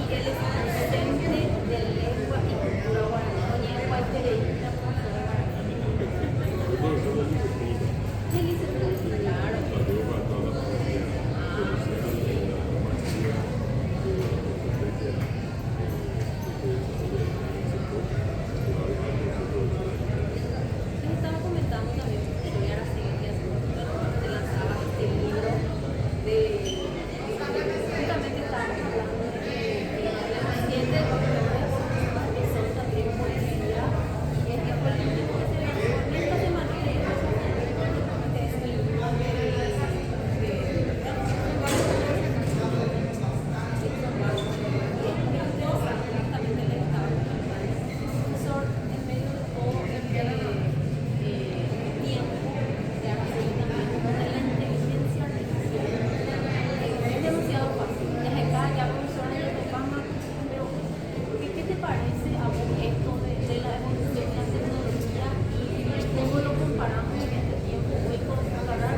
y él es docente de lengua y cultura guaraní. Y es cualquier la profesora guaraní. Y él dice, claro. Les estaba comentando también, porque yo voy a la siguiente, hace poquito se lanzaba este libro de, justamente estábamos hablando de pacientes que son también policía, y el tiempo límite que se lanzó en esta semana de es el libro ¿qué te parece a vos esto de la evolución de la tecnología y cómo lo comparamos en este tiempo hoy con agarrar?